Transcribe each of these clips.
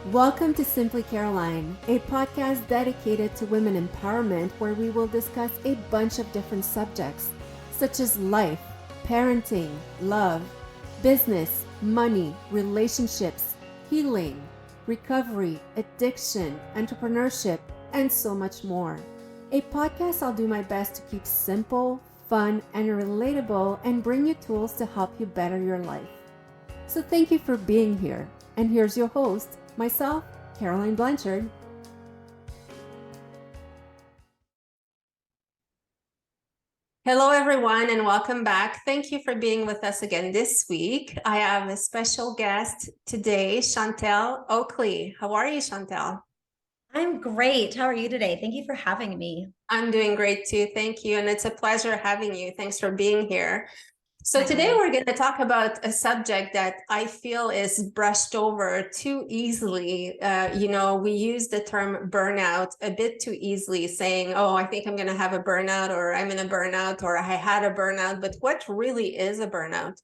Welcome to Simply Caroline, a podcast dedicated to women empowerment where we will discuss a bunch of different subjects such as life, parenting, love, business, money, relationships, healing, recovery, addiction, entrepreneurship, and so much more. A podcast I'll do my best to keep simple, fun, and relatable and bring you tools to help you better your life. So thank you for being here. And here's your host, myself, Caroline Blanchard. Hello, everyone, and welcome back. Thank you for being with us again this week. I have a special guest today, Chantel Oakley. How are you, Chantel? I'm great. How are you today? Thank you for having me. I'm doing great too. Thank you. And it's a pleasure having you. Thanks for being here. So My today honor. we're going to talk about a subject that I feel is brushed over too easily. We use the term burnout a bit too easily, saying, oh, I think I'm going to have a burnout, or I'm in a burnout, or I had a burnout. But what really is a burnout?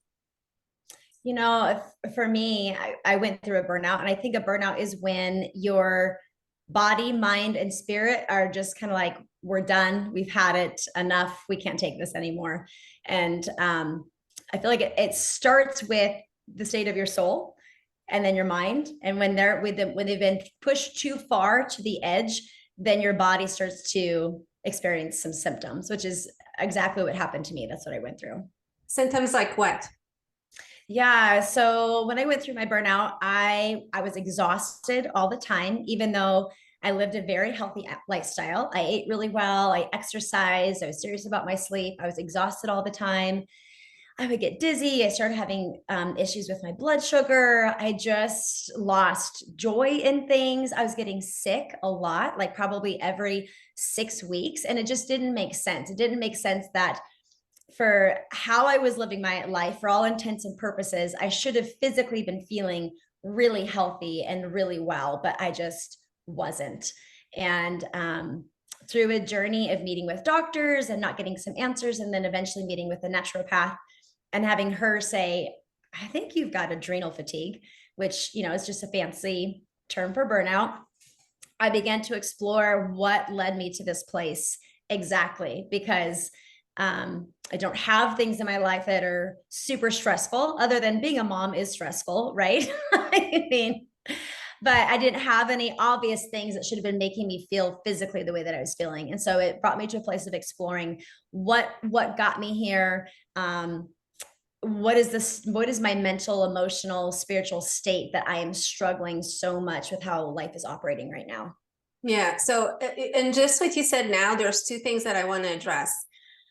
For me, I went through a burnout, and I think a burnout is when your body, mind, and spirit are just kind of like, we're done. We've had it enough. We can't take this anymore. And I feel like it starts with the state of your soul and then your mind. And when they've been pushed too far to the edge, then your body starts to experience some symptoms, which is exactly what happened to me. That's what I went through. Symptoms like what? Yeah. So when I went through my burnout, I was exhausted all the time, even though I lived a very healthy lifestyle. I ate really well. I exercised. I was serious about my sleep. I was exhausted all the time. I would get dizzy. I started having issues with my blood sugar. I just lost joy in things. I was getting sick a lot, like probably every 6 weeks. And it just didn't make sense. It didn't make sense that for how I was living my life, for all intents and purposes, I should have physically been feeling really healthy and really well, but I just wasn't. And through a journey of meeting with doctors and not getting some answers, and then eventually meeting with a naturopath and having her say, I think you've got adrenal fatigue, which, is just a fancy term for burnout. I began to explore what led me to this place exactly, because I don't have things in my life that are super stressful, other than being a mom is stressful, right? I mean, but I didn't have any obvious things that should have been making me feel physically the way that I was feeling. And so it brought me to a place of exploring what got me here. What is my mental, emotional, spiritual state that I am struggling so much with how life is operating right now? Yeah. So, and just what you said now, there's two things that I want to address.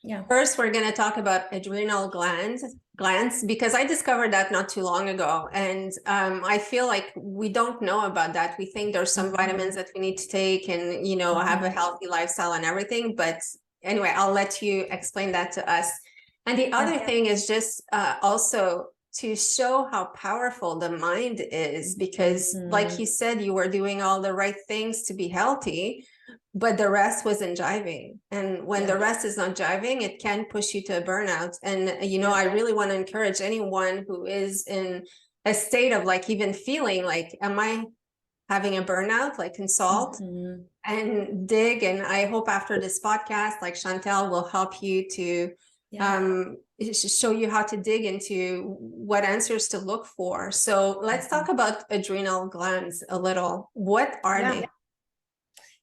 Yeah. First, we're going to talk about adrenal glands, because I discovered that not too long ago. And I feel like we don't know about that. We think there's some vitamins that we need to take and, have a healthy lifestyle and everything. But anyway, I'll let you explain that to us. And the other thing is just also to show how powerful the mind is, because like you said, you were doing all the right things to be healthy, but the rest wasn't jiving. And when the rest is not jiving, it can push you to a burnout. And, I really want to encourage anyone who is in a state of like even feeling like, am I having a burnout? Like consult and dig. And I hope after this podcast, like Chantel will help you to show you how to dig into what answers to look for. So let's talk about adrenal glands a little. What are they?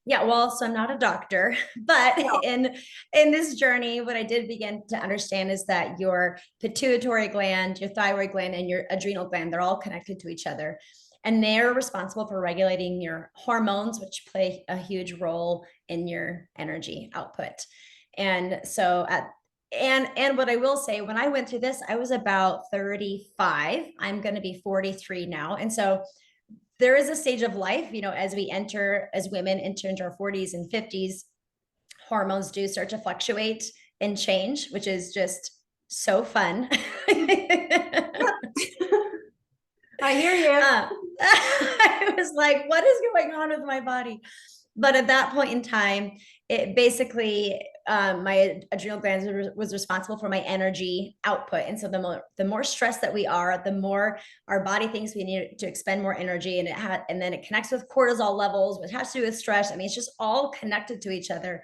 Yeah, well, so I'm not a doctor, but in this journey, what I did begin to understand is that your pituitary gland, your thyroid gland, and your adrenal gland, they're all connected to each other. And they're responsible for regulating your hormones, which play a huge role in your energy output. And so and what I will say, when I went through this, I was about 35. I'm going to be 43 now. And so there is a stage of life, as women enter into our 40s and 50s, hormones do start to fluctuate and change, which is just so fun. I hear you. I was like, what is going on with my body? But at that point in time, it basically, my adrenal glands was responsible for my energy output. And so the more stressed that we are, the more our body thinks we need to expend more energy, and and then it connects with cortisol levels, which has to do with stress. I mean, it's just all connected to each other.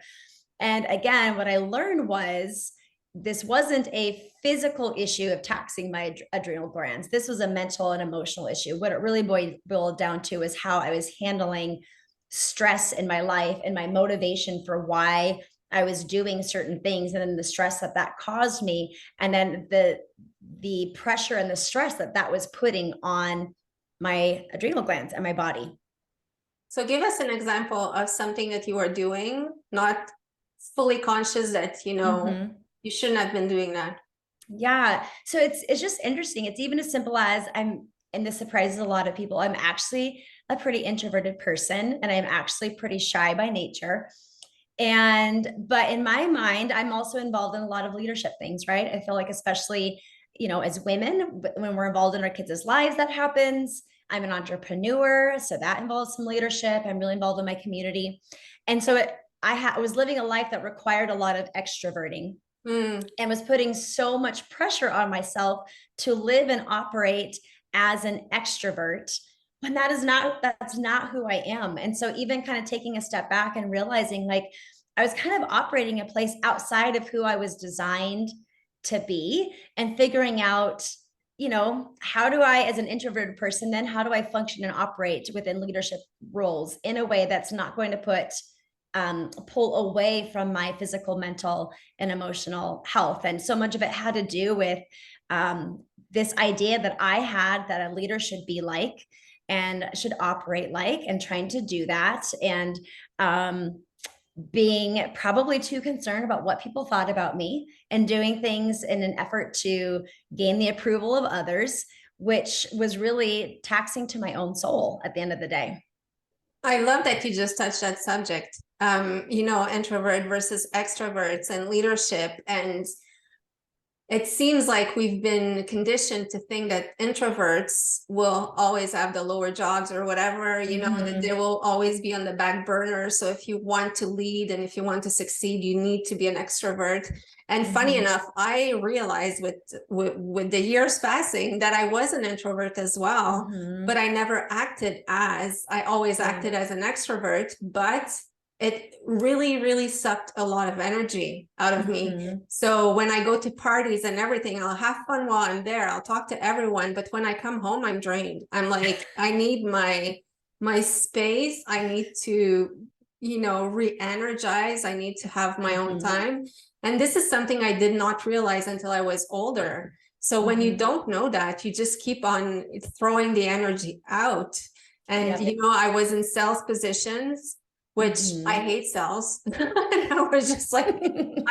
And again, what I learned was this wasn't a physical issue of taxing my adrenal glands. This was a mental and emotional issue. What it really boiled down to is how I was handling stress in my life and my motivation for why I was doing certain things, and then the stress that caused me, and then the pressure and the stress that was putting on my adrenal glands and my body. So give us an example of something that you are doing, not fully conscious that, you shouldn't have been doing that. Yeah. So it's just interesting. It's even as simple as and this surprises a lot of people, I'm actually a pretty introverted person, and I'm actually pretty shy by nature. But in my mind, I'm also involved in a lot of leadership things, right? I feel like, especially, as women, when we're involved in our kids' lives, that happens. I'm an entrepreneur, so that involves some leadership. I'm really involved in my community. And so I was living a life that required a lot of extroverting, and was putting so much pressure on myself to live and operate as an extrovert, when that's not who I am. And so even kind of taking a step back and realizing, like, I was kind of operating a place outside of who I was designed to be, and figuring out, how do I, as an introverted person, then how do I function and operate within leadership roles in a way that's not going to pull away from my physical, mental, and emotional health. And so much of it had to do with this idea that I had that a leader should be like and should operate like, and trying to do that. And being probably too concerned about what people thought about me, and doing things in an effort to gain the approval of others, which was really taxing to my own soul at the end of the day. I love that you just touched that subject. Introvert versus extroverts and leadership. And it seems like we've been conditioned to think that introverts will always have the lower jobs or whatever, that they will always be on the back burner. So if you want to lead and if you want to succeed, you need to be an extrovert. And funny enough, I realized with the years passing that I was an introvert as well, but I never acted as, I always acted as an extrovert, but it really, really sucked a lot of energy out of me. So when I go to parties and everything, I'll have fun while I'm there. I'll talk to everyone. But when I come home, I'm drained. I'm like, I need my space. I need to, re-energize. I need to have my own time. And this is something I did not realize until I was older. So when you don't know that, you just keep on throwing the energy out. And, I was in sales positions, which I hate sales. And I was just like,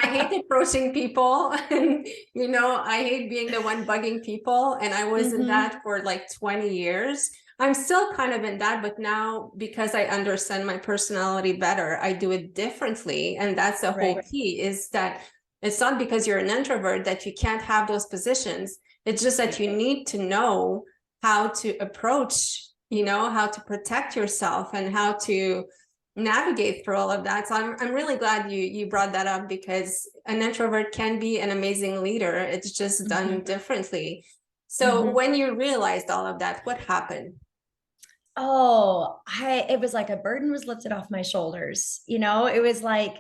I hate approaching people, and I hate being the one bugging people. And I was in that for like 20 years. I'm still kind of in that, but now, because I understand my personality better, I do it differently. And that's the whole key, is that it's not because you're an introvert that you can't have those positions. It's just that you need to know how to approach, how to protect yourself and how to navigate through all of that. So I'm really glad you brought that up, because an introvert can be an amazing leader. It's just done differently. So when you realized all of that, what happened? Oh, it was like a burden was lifted off my shoulders. It was like,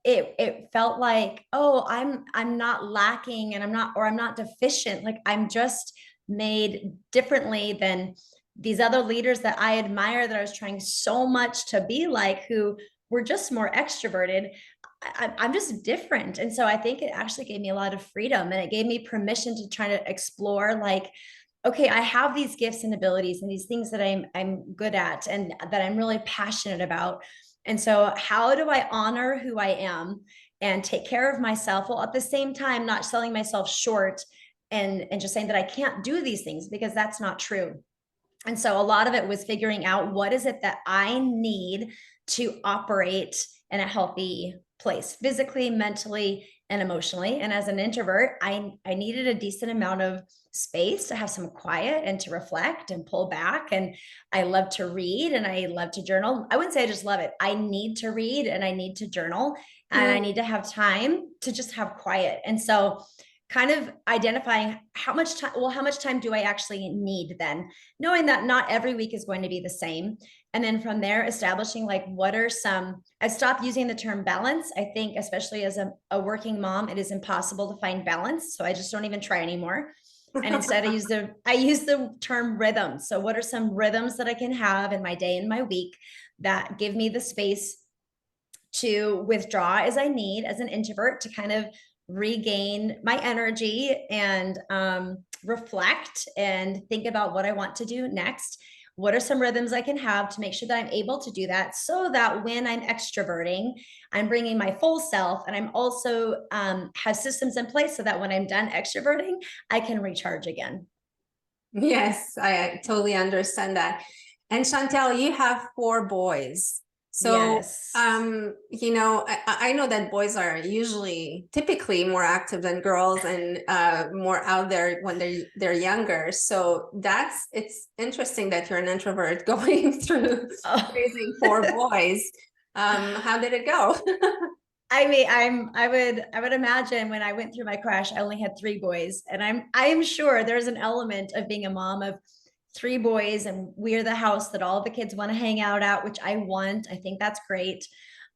it felt like, oh, I'm not lacking, and I'm not deficient. Like, I'm just made differently than these other leaders that I admire, that I was trying so much to be like, who were just more extroverted. I'm just different. And so I think it actually gave me a lot of freedom, and it gave me permission to try to explore, like, okay, I have these gifts and abilities and these things that I'm good at and that I'm really passionate about. And so how do I honor who I am and take care of myself, while at the same time not selling myself short, and just saying that I can't do these things, because that's not true. And so a lot of it was figuring out, what is it that I need to operate in a healthy place, physically, mentally, and emotionally. And as an introvert, I needed a decent amount of space to have some quiet and to reflect and pull back. And I love to read and I love to journal. I wouldn't say I just love it. I need to read and I need to journal and I need to have time to just have quiet. And so kind of identifying how much time, well, how much time do I actually need then? Knowing that not every week is going to be the same. And then from there, establishing like, what are some, I stopped using the term balance. I think, especially as a working mom, it is impossible to find balance. So I just don't even try anymore. And instead I use the term rhythm. So what are some rhythms that I can have in my day and my week that give me the space to withdraw as I need as an introvert to kind of regain my energy and reflect and think about what I want to do next. What are some rhythms I can have to make sure that I'm able to do that so that when I'm extroverting, I'm bringing my full self and I'm also have systems in place so that when I'm done extroverting, I can recharge again. Yes, I totally understand that. And Chantel, you have 4 boys. So, Yes. I know that boys are usually typically more active than girls and more out there when they're younger. So it's interesting that you're an introvert going through Oh. raising 4 boys. How did it go? I mean, I would imagine when I went through my crash, I only had 3 boys, and I'm sure there's an element of being a mom of 3 boys, and we're the house that all the kids want to hang out at, which I want. I think that's great.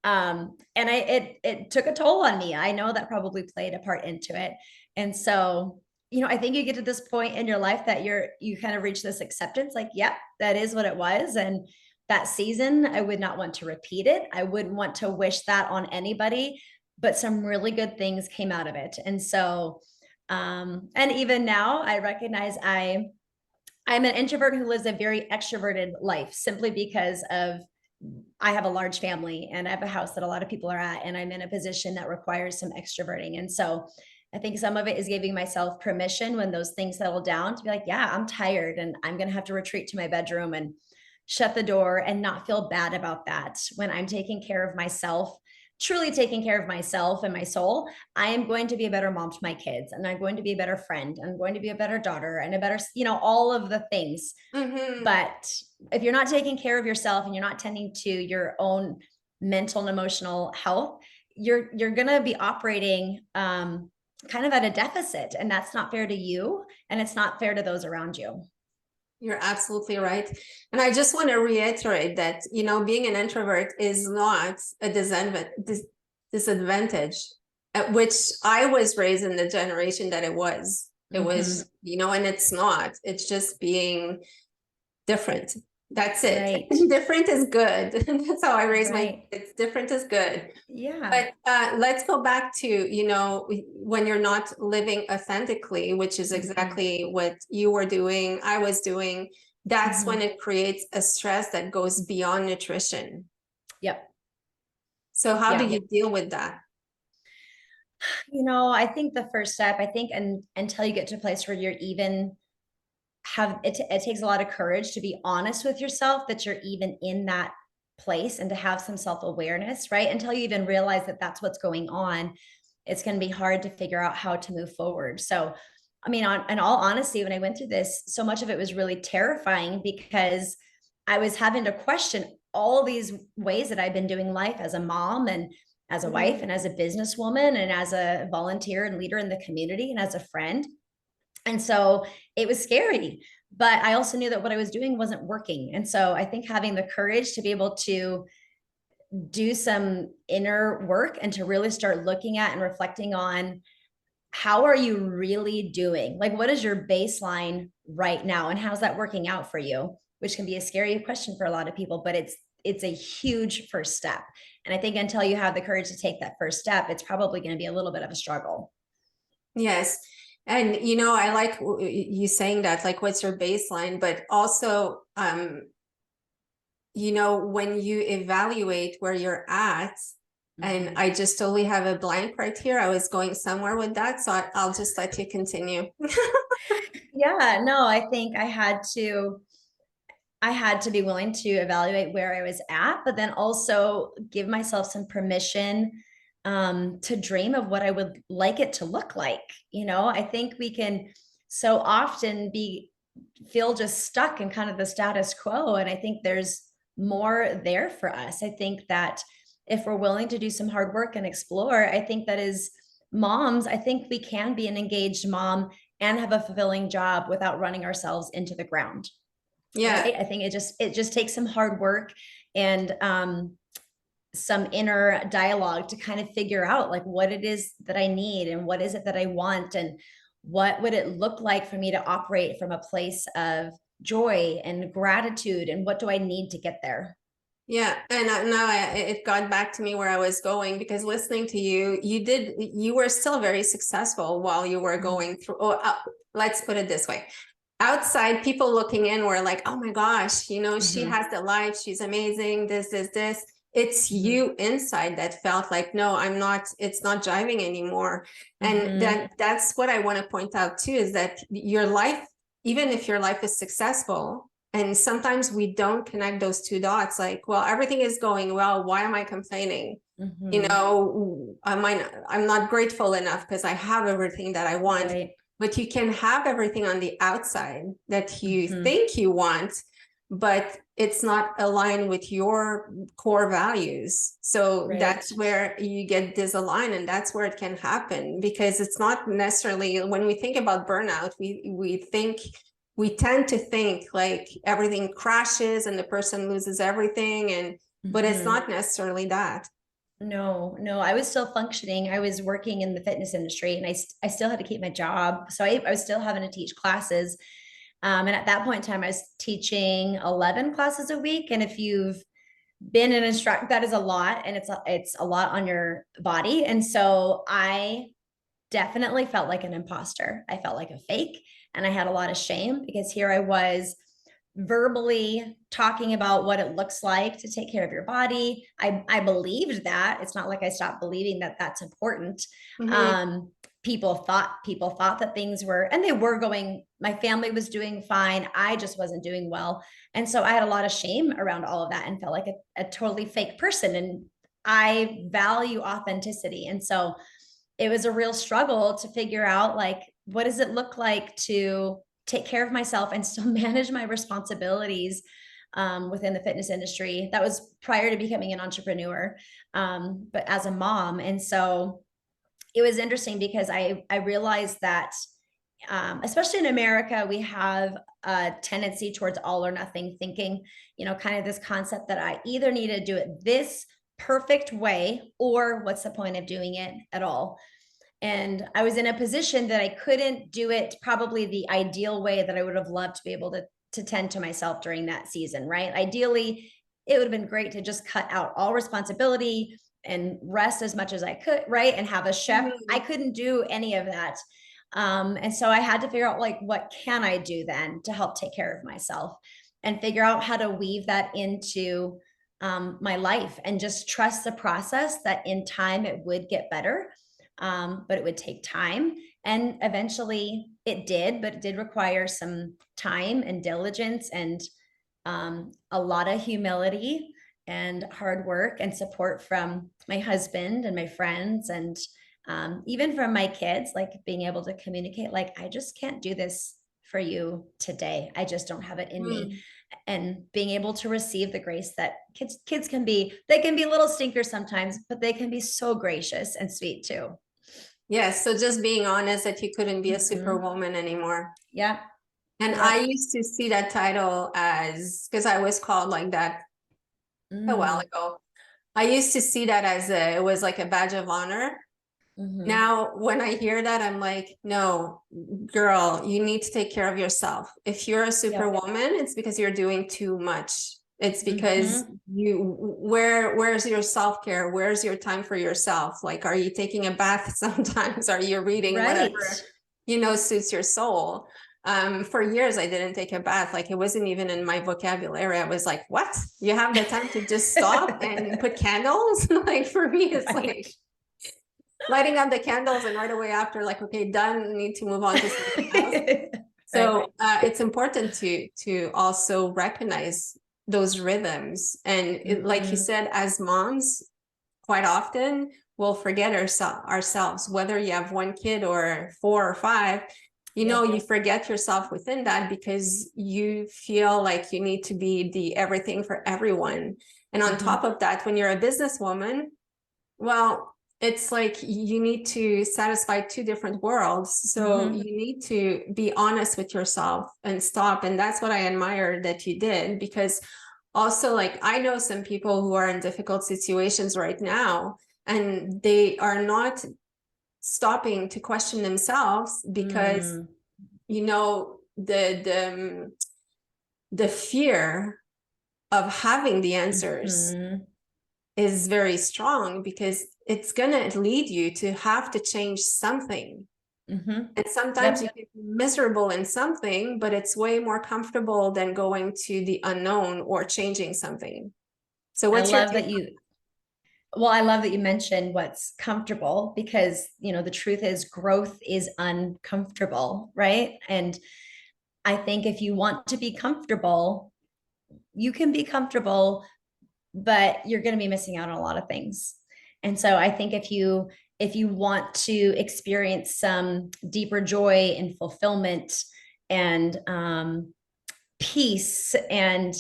And it took a toll on me. I know that probably played a part into it. And so, I think you get to this point in your life that you kind of reach this acceptance, like, yep, that is what it was. And that season, I would not want to repeat it. I wouldn't want to wish that on anybody, but some really good things came out of it. And so, and even now I recognize I'm an introvert who lives a very extroverted life simply because of I have a large family and I have a house that a lot of people are at, and I'm in a position that requires some extroverting. And so I think some of it is giving myself permission when those things settle down to be like, yeah, I'm tired and I'm going to have to retreat to my bedroom and shut the door and not feel bad about that. When I'm taking care of myself, truly taking care of myself and my soul, I am going to be a better mom to my kids, and I'm going to be a better friend. I'm going to be a better daughter and a better, all of the things. But if you're not taking care of yourself and you're not tending to your own mental and emotional health, you're going to be operating kind of at a deficit, and that's not fair to you, and it's not fair to those around you. You're absolutely right. And I just want to reiterate that, being an introvert is not a disadvantage, which I was raised in the generation that it was. It was, and it's not. It's just being different. That's it. Right. Different is good. That's how I raise my kids. Different is good. Yeah. But let's go back to, when you're not living authentically, which is exactly what you were doing, I was doing. That's when it creates a stress that goes beyond nutrition. Yep. So how do you deal with that? I think the first step, until you get to a place where you're even it takes a lot of courage to be honest with yourself that you're even in that place and to have some self-awareness, right? Until you even realize that that's what's going on, it's going to be hard to figure out how to move forward. So, I mean, in all honesty, when I went through this, so much of it was really terrifying because I was having to question all these ways that I've been doing life as a mom and as a wife and as a businesswoman and as a volunteer and leader in the community and as a friend. And so it was scary, but I also knew that what I was doing wasn't working. And so I think having the courage to be able to do some inner work and to really start looking at and reflecting on how are you really doing? Like, what is your baseline right now? And how's that working out for you? Which can be a scary question for a lot of people, but it's a huge first step. And I think until you have the courage to take that first step, it's probably going to be a little bit of a struggle. Yes. And, I like you saying that, like, what's your baseline, but also, when you evaluate where you're at, and I just totally have a blank right here. I was going somewhere with that. So I'll just let you continue. Yeah, no, I think I had to be willing to evaluate where I was at, but then also give myself some permission to dream of what I would like it to look like. I think we can so often feel just stuck in kind of the status quo. And I think there's more there for us. I think that if we're willing to do some hard work and explore, I think that as moms, I think we can be an engaged mom and have a fulfilling job without running ourselves into the ground. Yeah. Right? I think it just takes some hard work and some inner dialogue to kind of figure out like what it is that I need and what is it that I want and what would it look like for me to operate from a place of joy and gratitude and what do I need to get there. Yeah, and it got back to me where I was going, because listening to you, you were still very successful while you were going through. Let's put it this way. Outside, people looking in were like, oh my gosh, she has the life, she's amazing, this. It's you inside that felt like, no, I'm not, it's not jiving anymore. And that's what I want to point out too, is that your life, even if your life is successful, and sometimes we don't connect those two dots, like, well, everything is going well, why am I complaining? I'm not grateful enough because I have everything that I want. Right. But you can have everything on the outside that you think you want, but it's not aligned with your core values. So that's where you get disaligned, and that's where it can happen, because it's not necessarily, when we think about burnout, we tend to think like everything crashes and the person loses everything, but it's not necessarily that. No, I was still functioning. I was working in the fitness industry, and I still had to keep my job. So I was still having to teach classes. And at that point in time, I was teaching 11 classes a week. And if you've been an instructor, that is a lot, and it's a lot on your body. And so I definitely felt like an imposter. I felt like a fake, and I had a lot of shame, because here I was verbally talking about what it looks like to take care of your body. I believed that. It's not like I stopped believing that that's important. People thought that things were, and they were going, my family was doing fine. I just wasn't doing well. And so I had a lot of shame around all of that and felt like a totally fake person. And I value authenticity. And so it was a real struggle to figure out, like, what does it look like to take care of myself and still manage my responsibilities within the fitness industry. That was prior to becoming an entrepreneur, but as a mom. And so it was interesting, because I realized that, especially in America, we have a tendency towards all or nothing thinking, kind of this concept that I either need to do it this perfect way, or what's the point of doing it at all? And I was in a position that I couldn't do it probably the ideal way that I would have loved to be able to tend to myself during that season, right? Ideally, it would have been great to just cut out all responsibility and rest as much as I could, right? And have a chef. I couldn't do any of that. And so I had to figure out, like, what can I do then to help take care of myself, and figure out how to weave that into my life, and just trust the process, that in time it would get better. But it would take time, and eventually it did, but it did require some time and diligence, and a lot of humility and hard work and support from my husband and my friends, and even from my kids, like being able to communicate, like, I just can't do this for you today. I just don't have it in me. And being able to receive the grace that kids can be. They can be little stinkers sometimes, but they can be so gracious and sweet too. Yes. So just being honest that you couldn't be a superwoman anymore. Yeah. And I used to see that title as, because I was called like that a while ago. I used to see that as it was like a badge of honor. Now, when I hear that, I'm like, no, girl, you need to take care of yourself. If you're a superwoman, it's because you're doing too much. It's because where's your self-care? Where's your time for yourself? Like, are you taking a bath sometimes? Are you reading whatever, suits your soul? For years, I didn't take a bath. Like, it wasn't even in my vocabulary. I was like, what? You have the time to just stop and put candles? Like, for me, it's like lighting up the candles, and right away after, like, okay, done, need to move on to something else. So it's important to also recognize those rhythms. And like you said, as moms, quite often we'll forget ourselves, whether you have one kid or 4 or 5. you know, you forget yourself within that because you feel like you need to be the everything for everyone. And on top of that, when you're a businesswoman, well, it's like you need to satisfy two different worlds. So you need to be honest with yourself and stop. And that's what I admire that you did, because also, like, I know some people who are in difficult situations right now, and they are not stopping to question themselves because, you know, the fear of having the answers is very strong, because it's gonna lead you to have to change something. And sometimes you can be miserable in something, but it's way more comfortable than going to the unknown or changing something. So what's your take? I love that you mentioned what's comfortable, because, you know, the truth is growth is uncomfortable, right? And I think if you want to be comfortable, you can be comfortable, but you're going to be missing out on a lot of things. And so I think if you want to experience some deeper joy and fulfillment and peace, and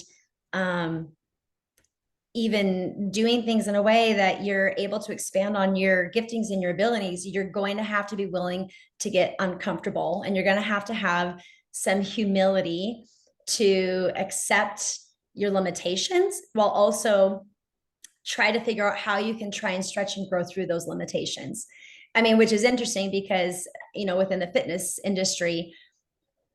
even doing things in a way that you're able to expand on your giftings and your abilities, you're going to have to be willing to get uncomfortable, and you're going to have some humility to accept your limitations, while also try to figure out how you can try and stretch and grow through those limitations. I mean, which is interesting because, you know, within the fitness industry,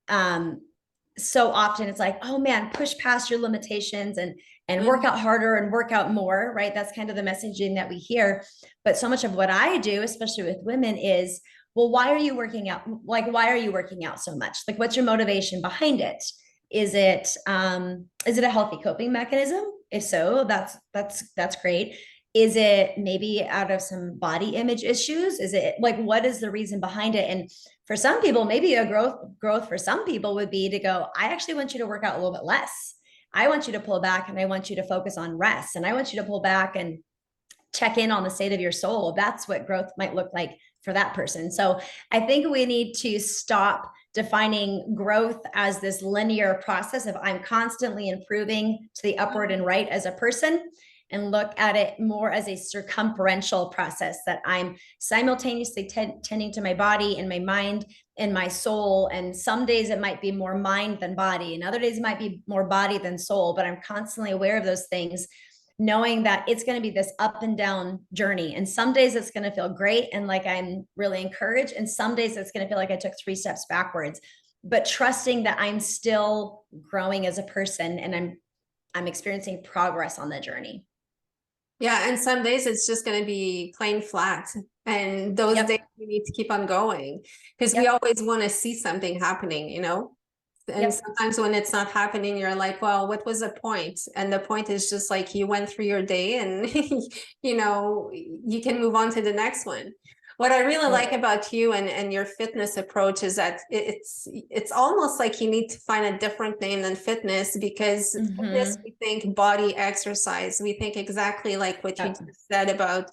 so often it's like, oh man, push past your limitations and work out harder and work out more, right? That's kind of the messaging that we hear. But so much of what I do, especially with women, is, well, why are you working out? Like, why are you working out so much? Like, what's your motivation behind it? Is it a healthy coping mechanism? If so, that's great. Is it maybe out of some body image issues? Is it like, what is the reason behind it? And for some people, maybe a growth for some people would be to go, I actually want you to work out a little bit less. I want you to pull back, and I want you to focus on rest. And I want you to pull back and check in on the state of your soul. That's what growth might look like for that person. So I think we need to stop defining growth as this linear process of I'm constantly improving to the upward and right as a person, and look at it more as a circumferential process, that I'm simultaneously tending to my body and my mind and my soul. And some days it might be more mind than body, and other days it might be more body than soul, but I'm constantly aware of those things, knowing that it's going to be this up and down journey. And some days it's going to feel great and like I'm really encouraged, and some days it's going to feel like I took 3 steps backwards, but trusting that I'm still growing as a person, and I'm experiencing progress on the journey. Yeah, and some days it's just going to be plain flat, and those days we need to keep on going, because we always want to see something happening, you know. And sometimes when it's not happening, you're like, well, what was the point? And the point is just like, you went through your day, and you know, you can move on to the next one. What I really like about you and your fitness approach is that it's almost like you need to find a different name than fitness, because fitness, we think body exercise. We think exactly like what you just said about,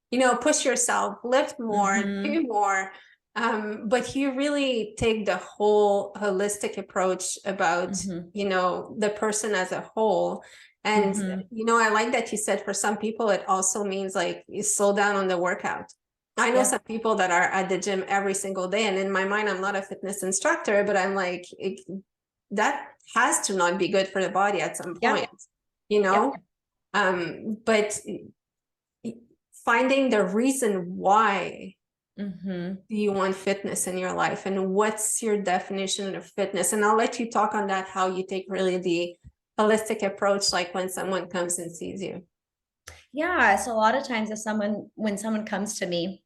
you know, push yourself, lift more, do more. But you really take the whole holistic approach about, you know, the person as a whole. And, you know, I like that you said for some people, it also means like you slow down on the workout. I know some people that are at the gym every single day, and in my mind, I'm not a fitness instructor, but I'm like, that has to not be good for the body at some point, you know? But finding the reason why do you want fitness in your life, and what's your definition of fitness? And I'll let you talk on that, how you take really the holistic approach, like when someone comes and sees you. Yeah. So a lot of times when someone comes to me,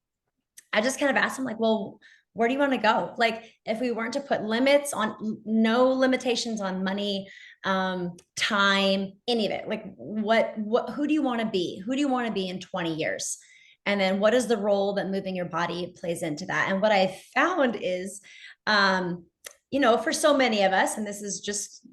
I just kind of ask them like, well, where do you want to go? Like, if we weren't to put limits on, no limitations on money, time, any of it, like who do you want to be? Who do you want to be in 20 years? And then what is the role that moving your body plays into that? And what I found is, you know, for so many of us, and this is just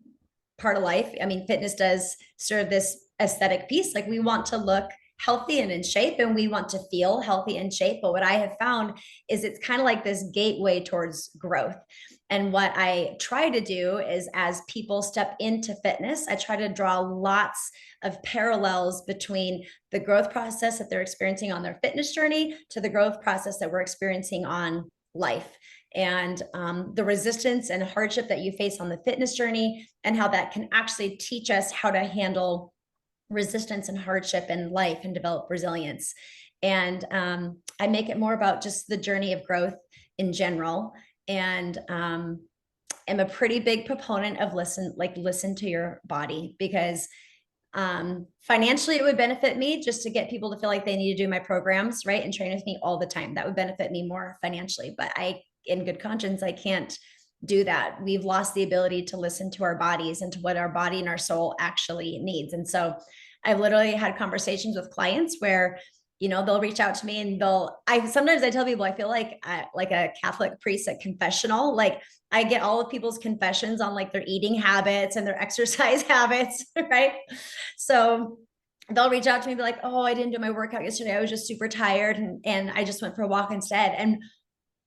part of life. I mean, fitness does serve this aesthetic piece. Like, we want to look healthy and in shape, and we want to feel healthy and shape. But what I have found is it's kind of like this gateway towards growth. And what I try to do is, as people step into fitness, I try to draw lots of parallels between the growth process that they're experiencing on their fitness journey to the growth process that we're experiencing on life, and the resistance and hardship that you face on the fitness journey, and how that can actually teach us how to handle resistance and hardship in life and develop resilience. And I make it more about just the journey of growth in general. And am a pretty big proponent of listen to your body, because financially it would benefit me just to get people to feel like they need to do my programs, right, and train with me all the time. That would benefit me more financially, but I, in good conscience, I can't do that. We've lost the ability to listen to our bodies and to what our body and our soul actually needs. And so I've literally had conversations with clients where, they'll reach out to me and sometimes I tell people, I feel like a Catholic priest at confessional. Like, I get all of people's confessions on like their eating habits and their exercise habits, right? So they'll reach out to me and be like, oh, I didn't do my workout yesterday. I was just super tired. And I just went for a walk instead. And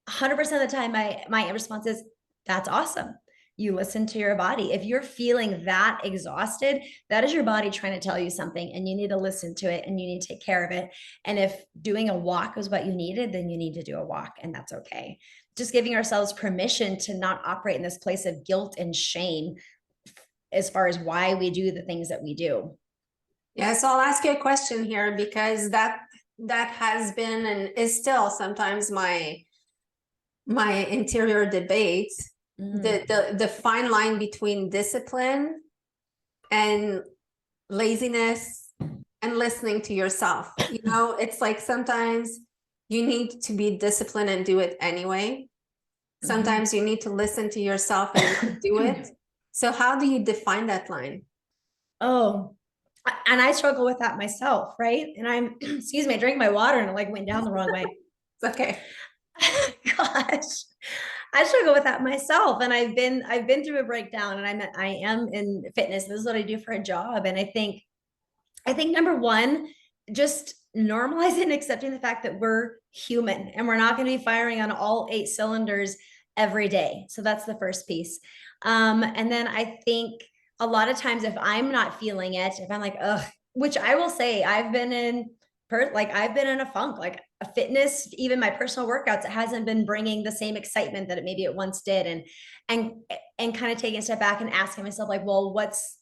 100% of the time, my response is, that's awesome. You listen to your body. If you're feeling that exhausted, that is your body trying to tell you something, and you need to listen to it and you need to take care of it. And if doing a walk was what you needed, then you need to do a walk, and that's okay. Just giving ourselves permission to not operate in this place of guilt and shame as far as why we do the things that we do. Yeah, so I'll ask you a question here, because that has been and is still sometimes my interior debate. The fine line between discipline and laziness and listening to yourself. It's like sometimes you need to be disciplined and do it anyway. Sometimes you need to listen to yourself and do it. So how do you define that line? Oh, and I struggle with that myself, right? And I'm, excuse me, I drank my water and it like went down the wrong way. It's okay. Gosh, I struggle with that myself. And I've been through a breakdown, and I am in fitness. This is what I do for a job. And I think number one, just normalizing and accepting the fact that we're human and we're not going to be firing on all 8 cylinders every day. So that's the first piece. And then I think a lot of times, if I'm not feeling it, if I'm like, ugh, which I will say, I've been in a funk, like a fitness, even my personal workouts, it hasn't been bringing the same excitement that maybe it once did. And kind of taking a step back and asking myself, like, well,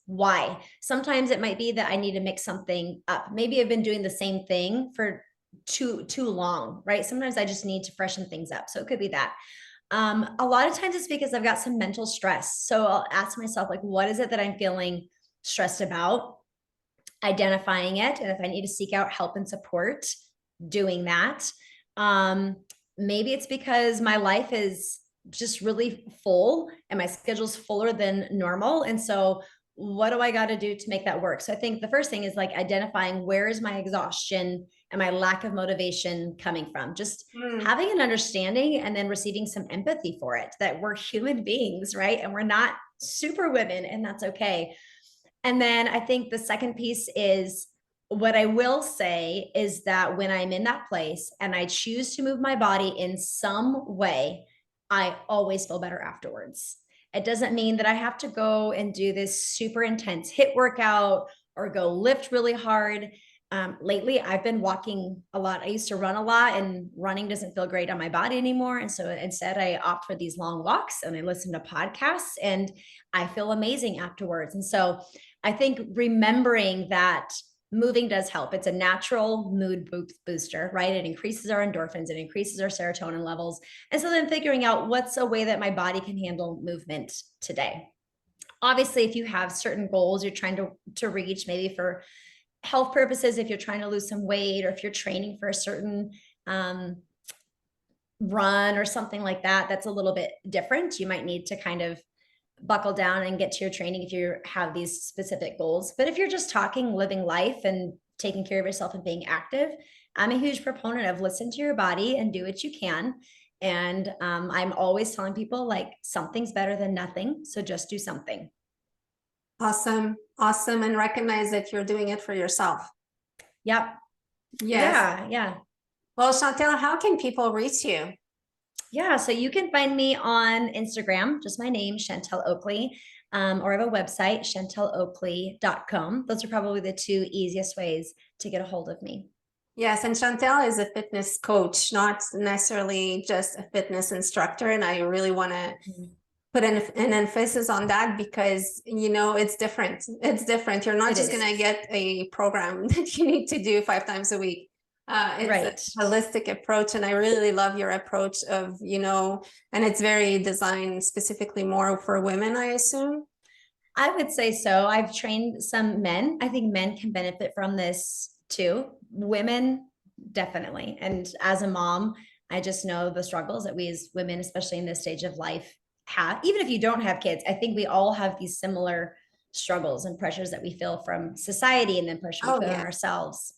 why? Sometimes it might be that I need to mix something up. Maybe I've been doing the same thing for too long, right? Sometimes I just need to freshen things up. So it could be that. A lot of times it's because I've got some mental stress. So I'll ask myself, like, what is it that I'm feeling stressed about? Identifying it. And if I need to seek out help and support, doing that. Maybe it's because my life is just really full and my schedule's fuller than normal. And so what do I got to do to make that work? So I think the first thing is like identifying, where is my exhaustion and my lack of motivation coming from? Just having an understanding and then receiving some empathy for it, that we're human beings, right? And we're not super women, and that's okay. And then I think the second piece is, what I will say is that when I'm in that place and I choose to move my body in some way, I always feel better afterwards. It doesn't mean that I have to go and do this super intense HIIT workout or go lift really hard. Lately, I've been walking a lot. I used to run a lot, and running doesn't feel great on my body anymore. And so instead, I opt for these long walks and I listen to podcasts, and I feel amazing afterwards. And so I think remembering that moving does help. It's a natural mood booster, right? It increases our endorphins, it increases our serotonin levels. And so then figuring out, what's a way that my body can handle movement today. Obviously, if you have certain goals you're trying to reach, maybe for health purposes, if you're trying to lose some weight, or if you're training for a certain run or something like that, that's a little bit different. You might need to kind of buckle down and get to your training if you have these specific goals. But if you're just talking living life and taking care of yourself and being active, I'm a huge proponent of listen to your body and do what you can. And I'm always telling people, like, something's better than nothing. So just do something. Awesome. Awesome. And recognize that you're doing it for yourself. Yep. Yes. Yeah. Well, Chantel, how can people reach you? Yeah, so you can find me on Instagram, just my name, Chantel Oakley, or I have a website, chanteloakley.com. Those are probably the two easiest ways to get a hold of me. Yes, and Chantel is a fitness coach, not necessarily just a fitness instructor. And I really want to put an emphasis on that because, it's different. It's different. You're not just going to get a program that you need to do 5 times a week. It's a holistic approach. And I really love your approach of, and it's very designed specifically more for women, I assume. I would say so. I've trained some men. I think men can benefit from this too. Women, definitely. And as a mom, I just know the struggles that we as women, especially in this stage of life, have. Even if you don't have kids, I think we all have these similar struggles and pressures that we feel from society and then pressure we feel on ourselves.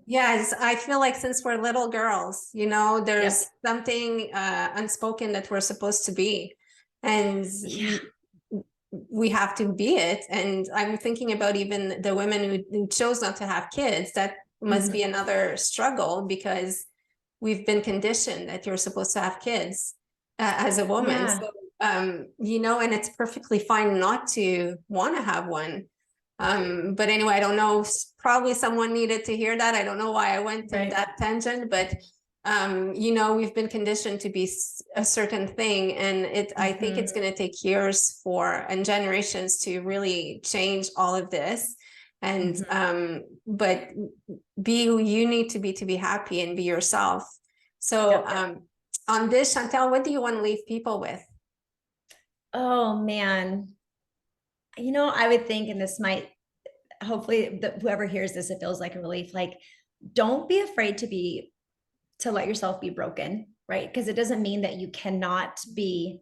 Yes, I feel like since we're little girls, there's something unspoken that we're supposed to be. And we have to be it. And I'm thinking about even the women who chose not to have kids. That must be another struggle because we've been conditioned that you're supposed to have kids as a woman. So, and it's perfectly fine not to want to have one. But anyway, I don't know, probably someone needed to hear that. I don't know why I went in that tangent, but we've been conditioned to be a certain thing, and I think it's going to take years and generations to really change all of this. And but be who you need to be happy and be yourself. So on this, Chantel, what do you want to leave people with? Oh man, I would think, and this might, hopefully whoever hears this, it feels like a relief. Like, don't be afraid to let yourself be broken, right? Because it doesn't mean that you cannot be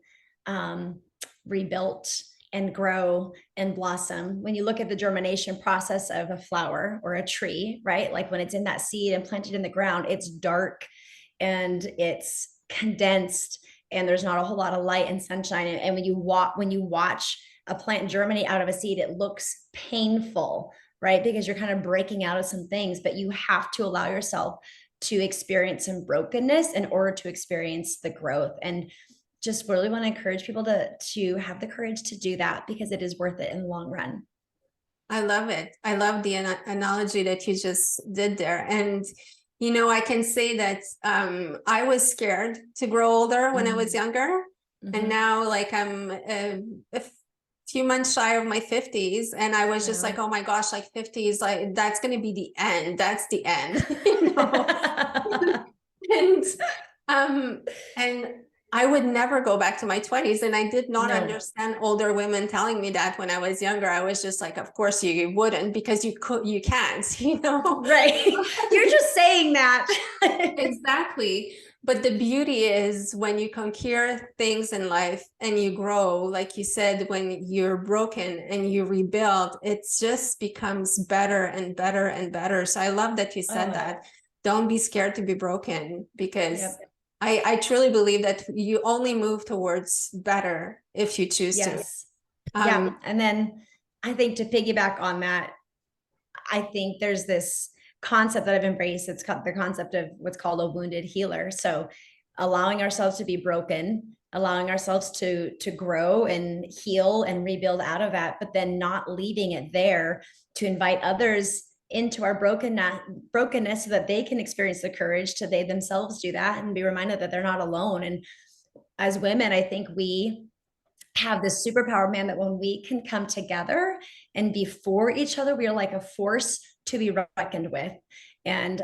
rebuilt and grow and blossom. When you look at the germination process of a flower or a tree, right? Like when it's in that seed and planted in the ground, it's dark and it's condensed and there's not a whole lot of light and sunshine. And when you watch a plant germinate out of a seed, it looks painful, right? Because you're kind of breaking out of some things, but you have to allow yourself to experience some brokenness in order to experience the growth. And just really want to encourage people to have the courage to do that because it is worth it in the long run. I love it. I love the analogy that you just did there. And, I can say that I was scared to grow older when I was younger. And now like I'm a few months shy of my 50s. And I was just like, oh my gosh, like 50s, like that's going to be the end. That's the end. And I would never go back to my 20s. And I did not understand older women telling me that when I was younger. I was just like, of course you wouldn't, because you can't, Right. You're just saying that. Exactly. But the beauty is when you conquer things in life and you grow, like you said, when you're broken and you rebuild, it just becomes better and better and better. So I love that you said that. Don't be scared to be broken, because I truly believe that you only move towards better if you choose to. And then I think to piggyback on that, I think there's this concept that I've embraced. It's the concept of what's called a wounded healer. So allowing ourselves to be broken, allowing ourselves to grow and heal and rebuild out of that, but then not leaving it there, to invite others into our brokenness so that they can experience the courage to they themselves do that and be reminded that they're not alone. And as women, I think we have this superpower, man, that when we can come together and be for each other, we are like a force to be reckoned with. And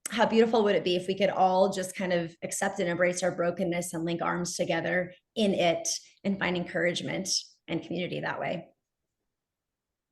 how beautiful would it be if we could all just kind of accept and embrace our brokenness and link arms together in it and find encouragement and community that way.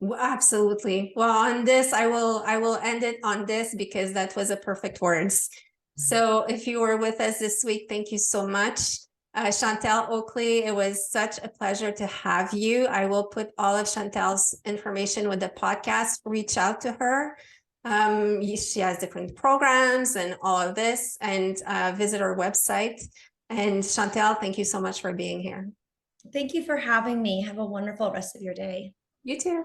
Well, absolutely. Well, on this, I will end it on this, because that was a perfect words. So if you were with us this week, thank you so much. Chantel Oakley, it was such a pleasure to have you. I will put all of Chantel's information with the podcast. Reach out to her. She has different programs and all of this, and visit our website. And Chantel, thank you so much for being here. Thank you for having me. Have a wonderful rest of your day. You too.